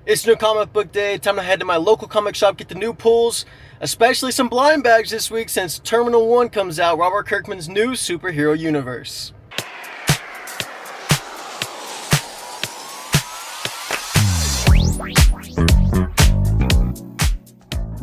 It's New Comic Book Day. Time to head to my local comic shop, get the new pulls, especially some blind bags this week since Terminal 1 comes out, Robert Kirkman's new superhero universe.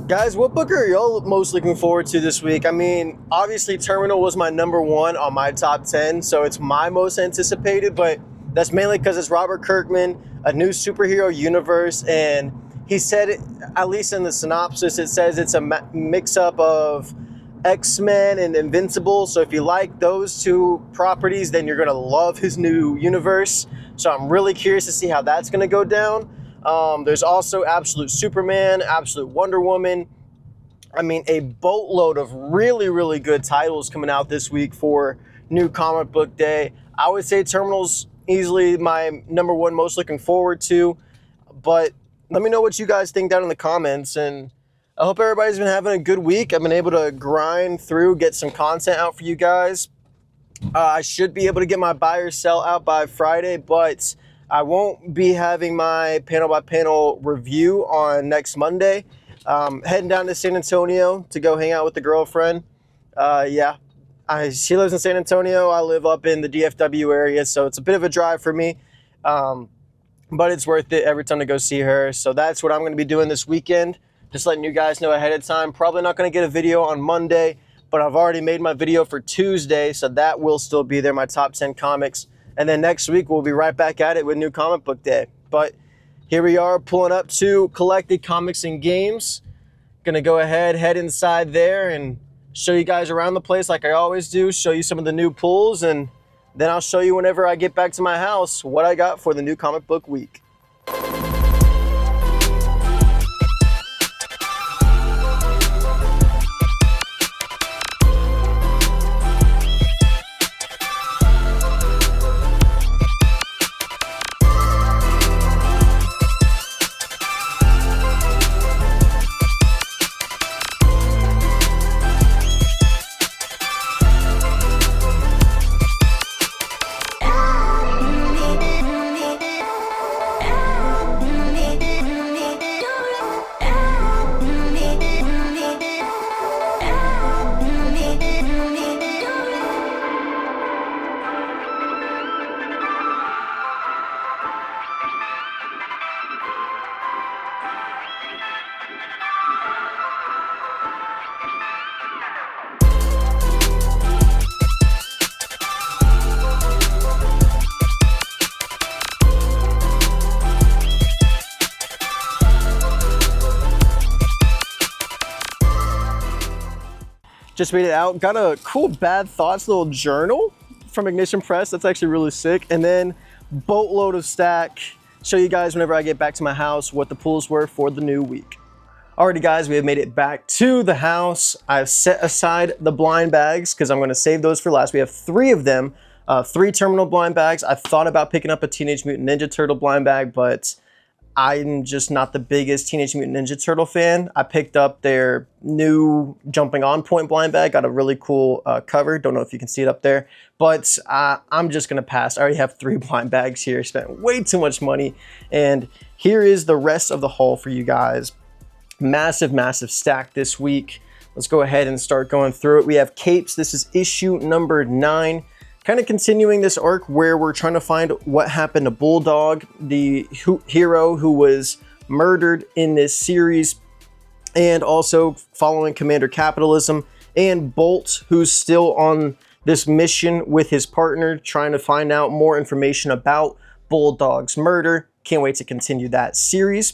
Guys, what book are y'all most looking forward to this week? I mean, obviously Terminal was my #1 on my top 10, so it's my most anticipated, but that's mainly because it's Robert Kirkman, a new superhero universe, and he said, at least in the synopsis, it says it's a mix-up of X-Men and Invincible, so if you like those two properties, then you're going to love his new universe. So I'm really curious to see how that's going to go down. There's also Absolute Superman, Absolute Wonder Woman. I mean, a boatload of really good titles coming out this week for New Comic Book Day. I would say Terminal's easily my #1 most looking forward to, but let me know what you guys think down in the comments, and I hope everybody's been having a good week. I've been able to grind through, get some content out for you guys. I should be able to get my buy or sell out by Friday, but I won't be having my panel by panel review on next Monday. Heading down to San Antonio to go hang out with the girlfriend. She lives in San Antonio. I live up in the DFW area, so it's a bit of a drive for me. But it's worth it every time to go see her. So that's what I'm going to be doing this weekend. Just letting you guys know ahead of time. Probably not going to get a video on Monday, but I've already made my video for Tuesday, so that will still be there, my top 10 comics. And then next week, we'll be right back at it with New Comic Book Day. But here we are pulling up to Collected Comics and Games. Going to go ahead, head inside there, and show you guys around the place like I always do, show you some of the new pulls, and then I'll show you whenever I get back to my house what I got for the new comic book week. Just made it out. Got a cool Bad Thoughts little journal from Ignition Press. That's actually really sick. And then boatload of stack. Show you guys whenever I get back to my house what the pulls were for the new week. Alrighty guys, we have made it back to the house. I've set aside the blind bags because I'm going to save those for last. We have 3 of them, 3 Terminal blind bags. I thought about picking up a Teenage Mutant Ninja Turtle blind bag, but I'm just not the biggest Teenage Mutant Ninja Turtle fan. I picked up their new Jumping On Point blind bag. Got a really cool cover. Don't know if you can see it up there. But I'm just going to pass. I already have 3 blind bags here. Spent way too much money. And here is the rest of the haul for you guys. Massive stack this week. Let's go ahead and start going through it. We have Capes. This is issue number 9. Kind of continuing this arc where we're trying to find what happened to Bulldog, the hero who was murdered in this series, and also following Commander Capitalism, and Bolt, who's still on this mission with his partner, trying to find out more information about Bulldog's murder. Can't wait to continue that series.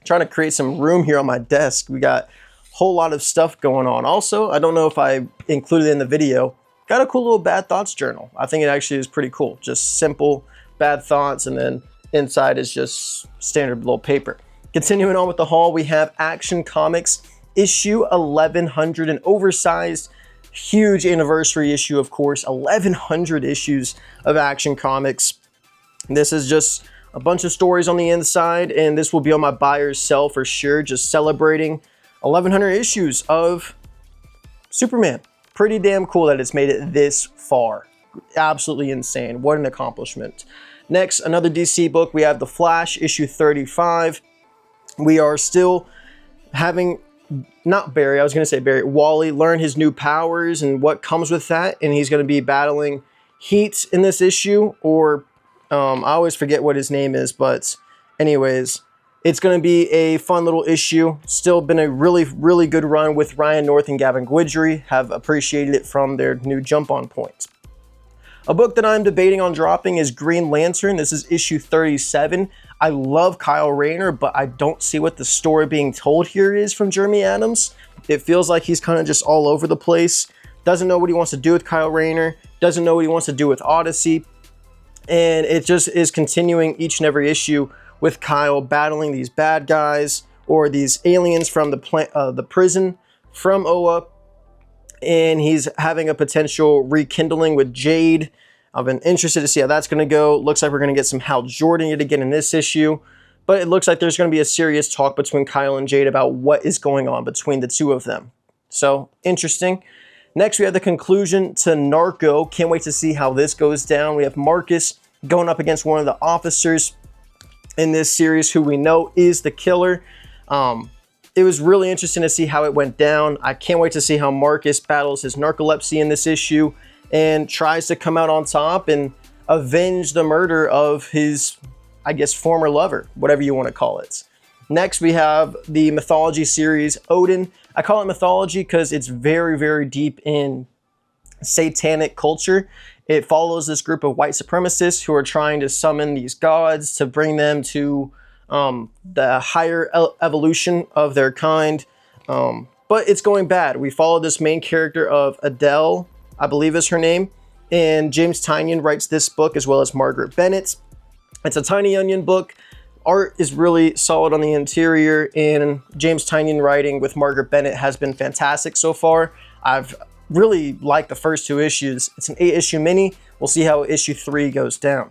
Trying to create some room here on my desk. We got a whole lot of stuff going on. Also, I don't know if I included it in the video, got a cool little Bad Thoughts journal. I think it actually is pretty cool. Just simple Bad Thoughts, and then inside is just standard little paper. Continuing on with the haul, we have Action Comics issue 1100, an oversized, huge anniversary issue, of course. 1100 issues of Action Comics. This is just a bunch of stories on the inside, and this will be on my buy or sell for sure, just celebrating 1100 issues of Superman. Pretty damn cool that it's made it this far. Absolutely insane. What an accomplishment. Next, another DC book, we have The Flash, issue 35. We are still having, not Barry, I was going to say Barry, Wally learn his new powers and what comes with that. And he's going to be battling Heat in this issue, or I always forget what his name is, but anyways, it's going to be a fun little issue. Still been a really, really good run with Ryan North and Gavin Guidry. Have appreciated it from their new jump on points. A book that I'm debating on dropping is Green Lantern. This is issue 37. I love Kyle Rayner, but I don't see what the story being told here is from Jeremy Adams. It feels like he's kind of just all over the place. Doesn't know what he wants to do with Kyle Rayner. Doesn't know what he wants to do with Odyssey. And it just is continuing each and every issue with Kyle battling these bad guys or these aliens from the prison from Oa. And he's having a potential rekindling with Jade. I've been interested to see how that's going to go. Looks like we're going to get some Hal Jordan yet again in this issue. But it looks like there's going to be a serious talk between Kyle and Jade about what is going on between the two of them. So, interesting. Next, we have the conclusion to Narco. Can't wait to see how this goes down. We have Marcus going up against one of the officers in this series who we know is the killer. It was really interesting to see how it went down. I can't wait to see how Marcus battles his narcolepsy in this issue and tries to come out on top and avenge the murder of his, I guess, former lover, whatever you want to call it. Next, we have the mythology series, Odin. I call it mythology because it's very, very deep in satanic culture. It follows this group of white supremacists who are trying to summon these gods to bring them to the higher evolution of their kind. But it's going bad. We follow this main character of Adele, I believe is her name. And James Tynion writes this book as well as Margaret Bennett. It's a Tiny Onion book. Art is really solid on the interior, and James Tynion writing with Margaret Bennett has been fantastic so far. I've really liked the first 2 issues. It's an 8-issue mini. We'll see how issue 3 goes down.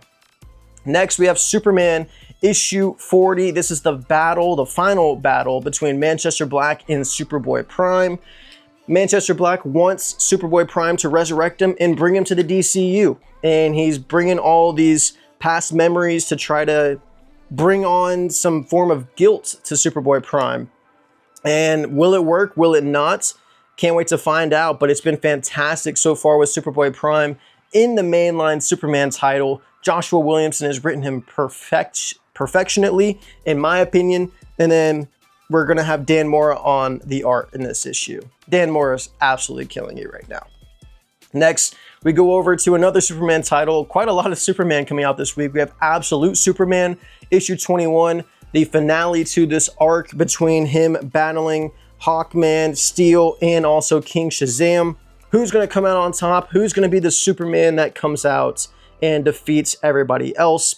Next, we have Superman issue 40. This is the final battle between Manchester Black and Superboy Prime. Manchester Black wants Superboy Prime to resurrect him and bring him to the DCU. And he's bringing all these past memories to try to bring on some form of guilt to Superboy Prime. And will it work? Will it not? Can't wait to find out, but it's been fantastic so far with Superboy Prime in the mainline Superman title. Joshua Williamson has written him perfectionately, in my opinion. And then we're going to have Dan Mora on the art in this issue. Dan Mora is absolutely killing it right now. Next, we go over to another Superman title. Quite a lot of Superman coming out this week. We have Absolute Superman, issue 21, the finale to this arc between him battling Hawkman, Steel, and also King Shazam. Who's going to come out on top? Who's going to be the Superman that comes out and defeats everybody else?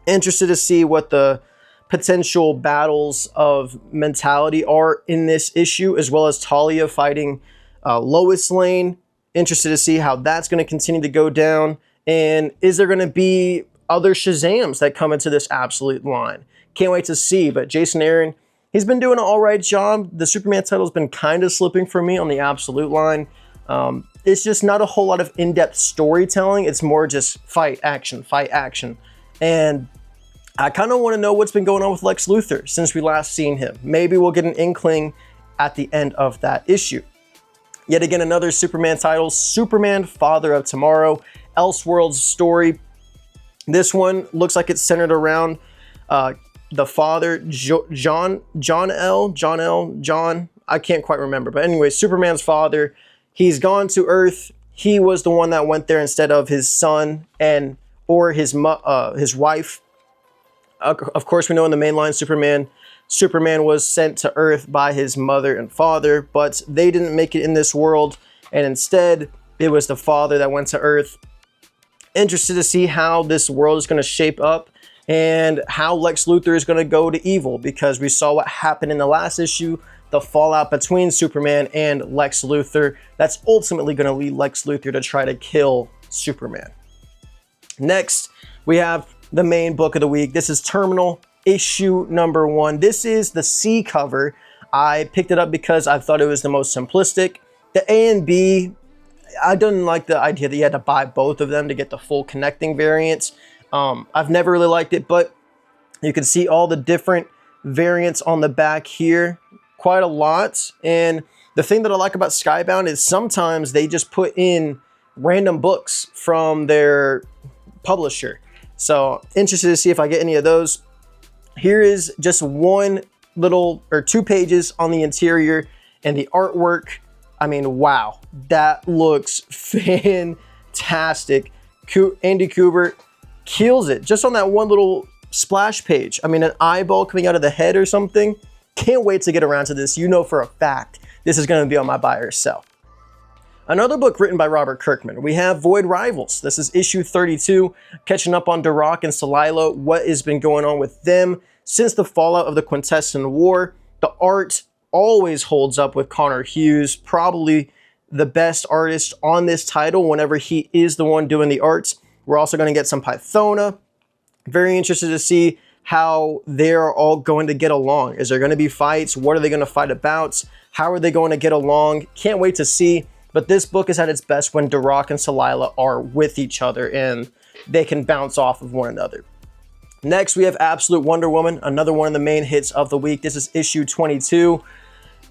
Interested to see what the potential battles of mentality are in this issue, as well as Talia fighting Lois Lane. Interested to see how that's going to continue to go down. And is there going to be other Shazams that come into this Absolute line? Can't wait to see. But Jason Aaron, he's been doing an all right job. The Superman title's been kind of slipping for me on the Absolute line. It's just not a whole lot of in-depth storytelling. It's more just fight, action, fight, action. And I kind of want to know what's been going on with Lex Luthor since we last seen him. Maybe we'll get an inkling at the end of that issue. Yet again, another Superman title, Superman Father of Tomorrow, Elseworlds story. This one looks like it's centered around the father, John, I can't quite remember. But anyway, Superman's father, he's gone to Earth. He was the one that went there instead of his son or his wife. Of course, we know in the mainline Superman was sent to Earth by his mother and father, but they didn't make it in this world, and instead it was the father that went to Earth. Interested to see how this world is going to shape up and how Lex Luthor is going to go to evil, because we saw what happened in the last issue, the fallout between Superman and Lex Luthor. That's ultimately going to lead Lex Luthor to try to kill Superman. Next, we have the main book of the week. This is Terminal issue number 1. This is the C cover. I picked it up because I thought it was the most simplistic. The A and B, I didn't like the idea that you had to buy both of them to get the full connecting variants. I've never really liked it, but you can see all the different variants on the back here, quite a lot. And the thing that I like about Skybound is sometimes they just put in random books from their publisher. So interested to see if I get any of those. Here is just one little or 2 pages on the interior, and the artwork, I mean, wow, that looks fantastic. Andy Kubert kills it just on that one little splash page. I mean, an eyeball coming out of the head or something. Can't wait to get around to this. You know for a fact this is going to be on my buy or sell. Another book written by Robert Kirkman. We have Void Rivals. This is issue 32, catching up on Duroc and Celilo, what has been going on with them since the fallout of the Quintesson War. The art always holds up with Connor Hughes, probably the best artist on this title whenever he is the one doing the arts. We're also going to get some Pythona. Very interested to see how they're all going to get along. Is there going to be fights? What are they going to fight about? How are they going to get along? Can't wait to see. But this book is at its best when Duroc and Celilo are with each other and they can bounce off of one another. Next, we have Absolute Wonder Woman, another one of the main hits of the week. This is issue 22.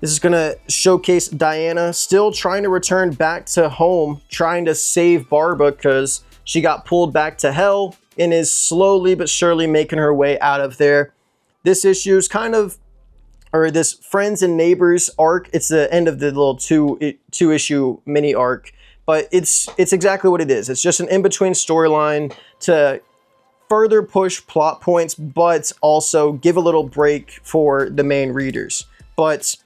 This is going to showcase Diana still trying to return back to home, trying to save Barbara because she got pulled back to hell and is slowly but surely making her way out of there. This issue is kind of, or this Friends and Neighbors arc, it's the end of the little two issue mini arc, but it's exactly what it is. It's just an in-between storyline to further push plot points, but also give a little break for the main readers. But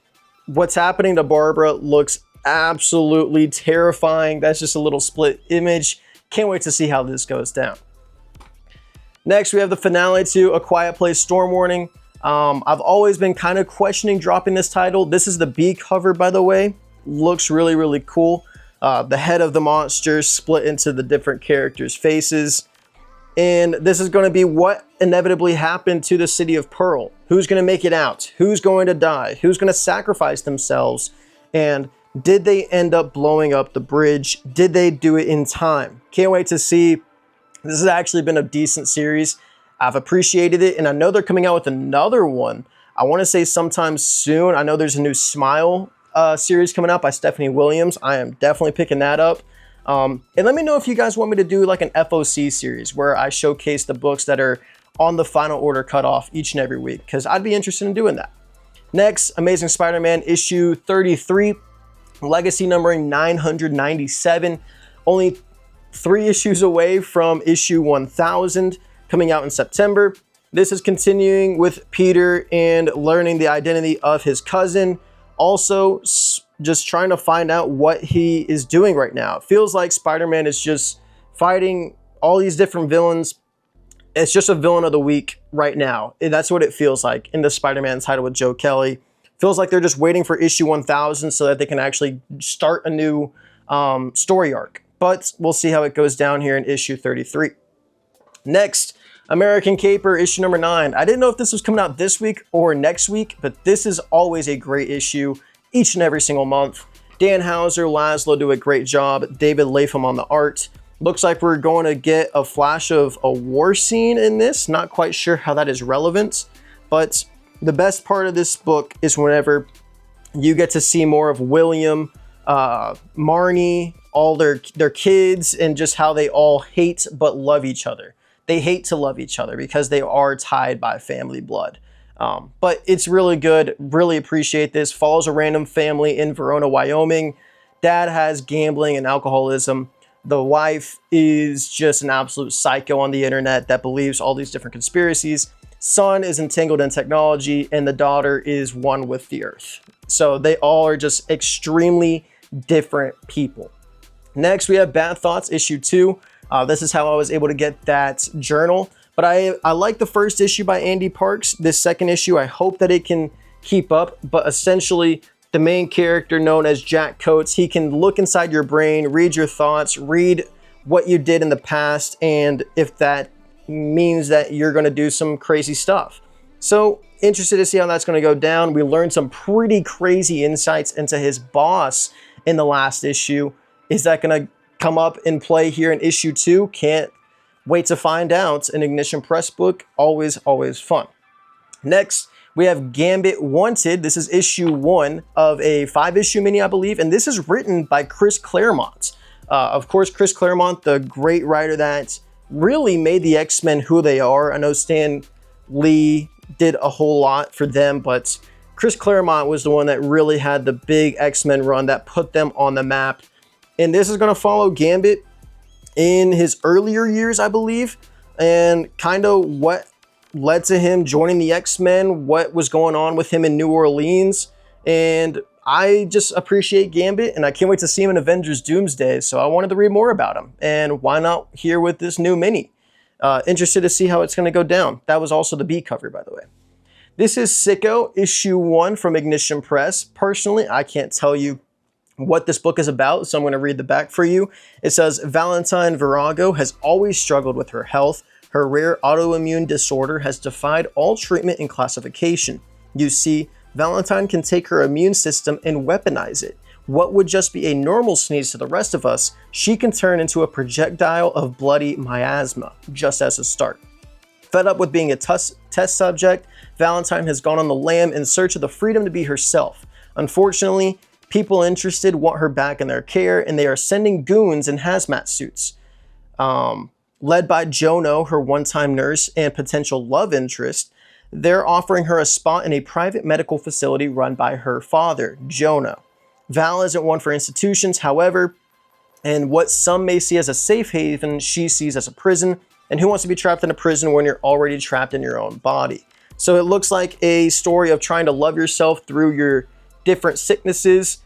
what's happening to Barbara looks absolutely terrifying. That's just a little split image. Can't wait to see how this goes down. Next, we have the finale to A Quiet Place Storm Warning. I've always been kind of questioning dropping this title. This is the B cover, by the way. Looks really, really cool. The head of the monster split into the different characters' faces. And this is going to be what inevitably happened to the city of Pearl. Who's going to make it out? Who's going to die? Who's going to sacrifice themselves? And did they end up blowing up the bridge? Did they do it in time? Can't wait to see. This has actually been a decent series. I've appreciated it, and I know they're coming out with another one. I want to say sometime soon. I know there's a new Smile series coming out by Stephanie Williams. I am definitely picking that up. And let me know if you guys want me to do like an FOC series where I showcase the books that are on the final order cutoff each and every week, because I'd be interested in doing that. Next, Amazing Spider-Man issue 33, legacy numbering 997. Only 3 issues away from issue 1000. Coming out in September. This is continuing with Peter and learning the identity of his cousin. Also, just trying to find out what he is doing right now. It feels like Spider-Man is just fighting all these different villains. It's just a villain of the week right now. And that's what it feels like in the Spider-Man title with Joe Kelly. Feels like they're just waiting for issue 1000 so that they can actually start a new story arc. But we'll see how it goes down here in issue 33. Next, American Caper, issue number 9. I didn't know if this was coming out this week or next week, but this is always a great issue each and every single month. Dan Houser, Laszlo do a great job. David Latham on the art. Looks like we're going to get a flash of a war scene in this. Not quite sure how that is relevant, but the best part of this book is whenever you get to see more of William, Marnie, all their kids, and just how they all hate but love each other. They hate to love each other because they are tied by family blood. But it's really good. Really appreciate this. Follows a random family in Verona, Wyoming. Dad has gambling and alcoholism. The wife is just an absolute psycho on the internet that believes all these different conspiracies. Son is entangled in technology, and the daughter is one with the earth. So they all are just extremely different people. Next, we have Bad Thoughts, issue 2. This is how I was able to get that journal. But I like the first issue by Andy Parks. This second issue, I hope that it can keep up. But essentially, the main character known as Jack Coates, he can look inside your brain, read your thoughts, read what you did in the past, and if that means that you're going to do some crazy stuff. So interested to see how that's going to go down. We learned some pretty crazy insights into his boss in the last issue. Is that going to come up in play here in issue 2? Can't Wait to find out. An Ignition Press book, always, always fun. Next, we have Gambit Wanted. This is issue 1 of a 5-issue mini, I believe, and this is written by Chris Claremont. Of course, Chris Claremont, the great writer that really made the X-Men who they are. I know Stan Lee did a whole lot for them, but Chris Claremont was the one that really had the big X-Men run that put them on the map. And this is going to follow Gambit in his earlier years, I believe, and kind of what led to him joining the X-Men, what was going on with him in New Orleans. And I just appreciate Gambit, and I can't wait to see him in Avengers Doomsday, so I wanted to read more about him. And why not here with this new mini? Interested to see how it's going to go down. That was also the B cover, by the way. This is Sicko, issue 1 from Ignition Press. Personally, I can't tell you what this book is about, so I'm going to read the back for you. It says, Valentine Virago has always struggled with her health. Her rare autoimmune disorder has defied all treatment and classification. You see, Valentine can take her immune system and weaponize it. What would just be a normal sneeze to the rest of us, she can turn into a projectile of bloody miasma, just as a start. Fed up with being a test subject, Valentine has gone on the lam in search of the freedom to be herself. Unfortunately, people interested want her back in their care, and they are sending goons in hazmat suits. Led by Jono, her one-time nurse and potential love interest, they're offering her a spot in a private medical facility run by her father, Jono. Val isn't one for institutions, however, and what some may see as a safe haven, she sees as a prison. And who wants to be trapped in a prison when you're already trapped in your own body? So it looks like a story of trying to love yourself through your different sicknesses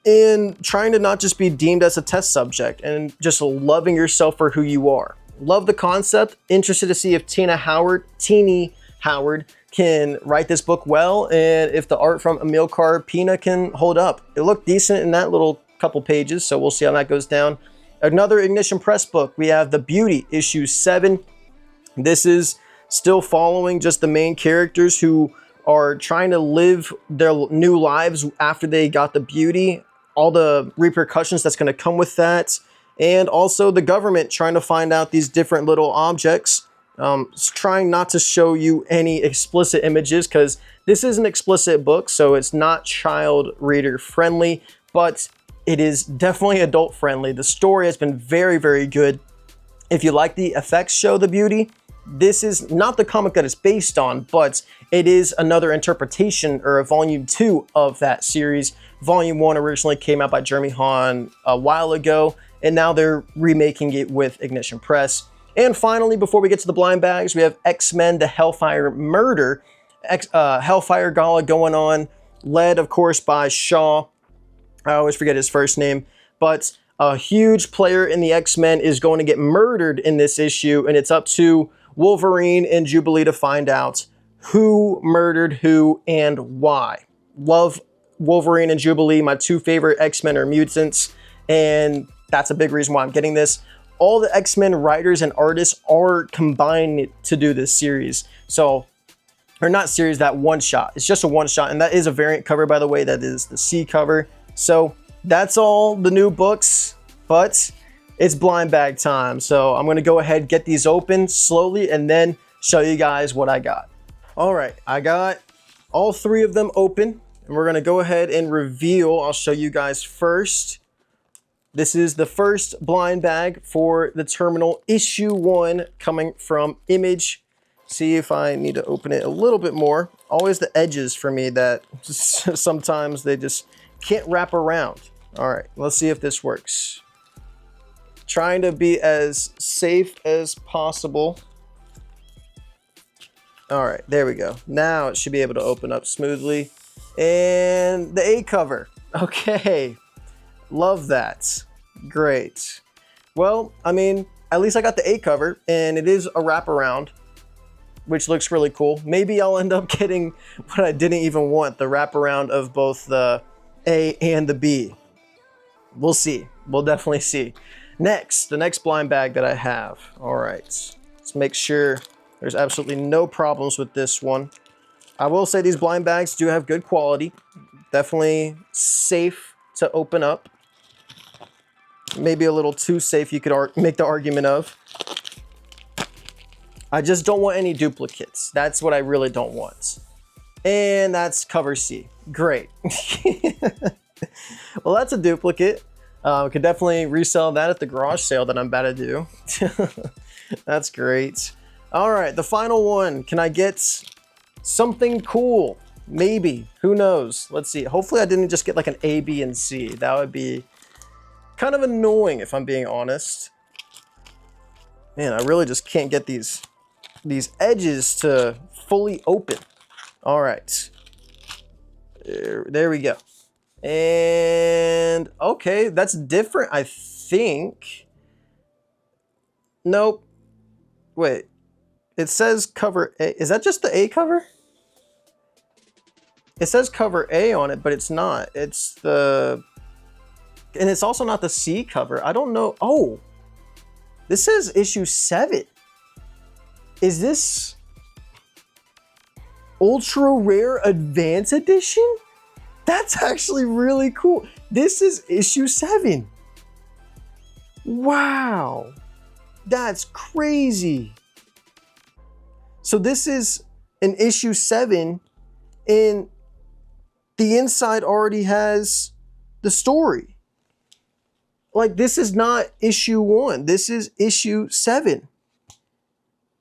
and trying to not just be deemed as a test subject and just loving yourself for who you are. Love the concept. Interested to see if Teeny Howard can write this book well, and if the art from Amilcar Pina can hold up. It looked decent in that little couple pages, so we'll see how that goes down. Another Ignition Press book, we have The Beauty, issue 7. This is still following just the main characters who are trying to live their new lives after they got the beauty, all the repercussions that's going to come with that, and also the government trying to find out these different little objects. Trying not to show you any explicit images because this is an explicit book, so it's not child reader friendly, but it is definitely adult friendly. The story has been very, very good. If you like the effects show The Beauty, this is not the comic that it's based on, but it is another interpretation or a volume 2 of that series. Volume 1 originally came out by Jeremy Hahn a while ago, and now they're remaking it with Ignition Press. And finally, before we get to the blind bags, we have X-Men The Hellfire Murder, Hellfire Gala going on, led, of course, by Shaw. I always forget his first name, but a huge player in the X-Men is going to get murdered in this issue, and it's up to Wolverine and Jubilee to find out who murdered who and why. Love Wolverine and Jubilee. My 2 favorite X-Men are mutants, and that's a big reason why I'm getting this. All the X-Men writers and artists are combined to do this series. So, or not series, that one shot. It's just a one shot, and that is a variant cover, by the way. That is the C cover. So that's all the new books, but it's blind bag time. So I'm gonna go ahead, get these open slowly, and then show you guys what I got. All right, I got all 3 of them open, and we're gonna go ahead and reveal. I'll show you guys first. This is the first blind bag for the Terminal issue 1 coming from Image. See if I need to open it a little bit more. Always the edges for me that sometimes they just can't wrap around. All right, let's see if this works. Trying to be as safe as possible. All right, there we go. Now it should be able to open up smoothly. And the A cover. Okay. Love that. Great. Well, I mean, at least I got the A cover, and it is a wraparound, which looks really cool. Maybe I'll end up getting what I didn't even want, the wraparound of both the A and the B. We'll see. We'll definitely see. Next, the next blind bag that I have. All right. Let's make sure there's absolutely no problems with this one. I will say these blind bags do have good quality. Definitely safe to open up. Maybe a little too safe, you could make the argument of. I just don't want any duplicates. That's what I really don't want. And that's cover C. Great. Well, that's a duplicate. Could definitely resell that at the garage sale that I'm about to do. That's great. All right, the final one. Can I get something cool? Maybe. Who knows? Let's see. Hopefully I didn't just get like an A, B, and C. That would be kind of annoying if I'm being honest. Man, I really just can't get these edges to fully open. All right. There we go. And okay, that's different, I think. Nope. Wait. It says cover A. Is that just the A cover? It says cover A on it, but it's not. It's the... And it's also not the C cover. I don't know. Oh. This says issue 7. Is this ultra rare advance edition? That's actually really cool. This is issue 7. Wow. That's crazy. So this is an issue 7 and the inside already has the story. Like, this is not issue 1. This is issue 7.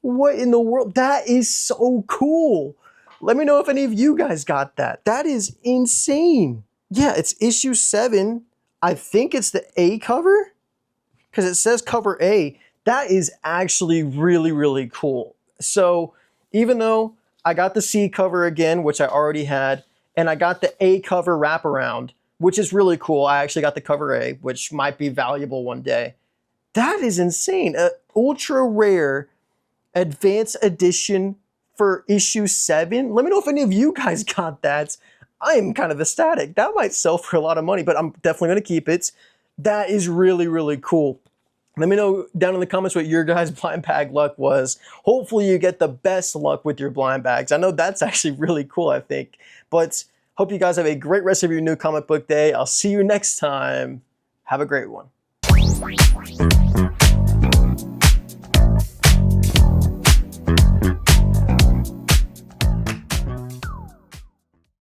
What in the world? That is so cool. Let me know if any of you guys got that. That is insane. Yeah, it's issue 7. I think it's the A cover because it says cover A. That is actually really, really cool. So even though I got the C cover again, which I already had, and I got the A cover wraparound, which is really cool. I actually got the cover A, which might be valuable one day. That is insane. Ultra rare advanced edition for issue 7. Let me know if any of you guys got that. I am kind of ecstatic. That might sell for a lot of money, but I'm definitely going to keep it. That is really, really cool. Let me know down in the comments what your guys' blind bag luck was. Hopefully you get the best luck with your blind bags. I know that's actually really cool, I think. But hope you guys have a great rest of your new comic book day. I'll see you next time. Have a great one.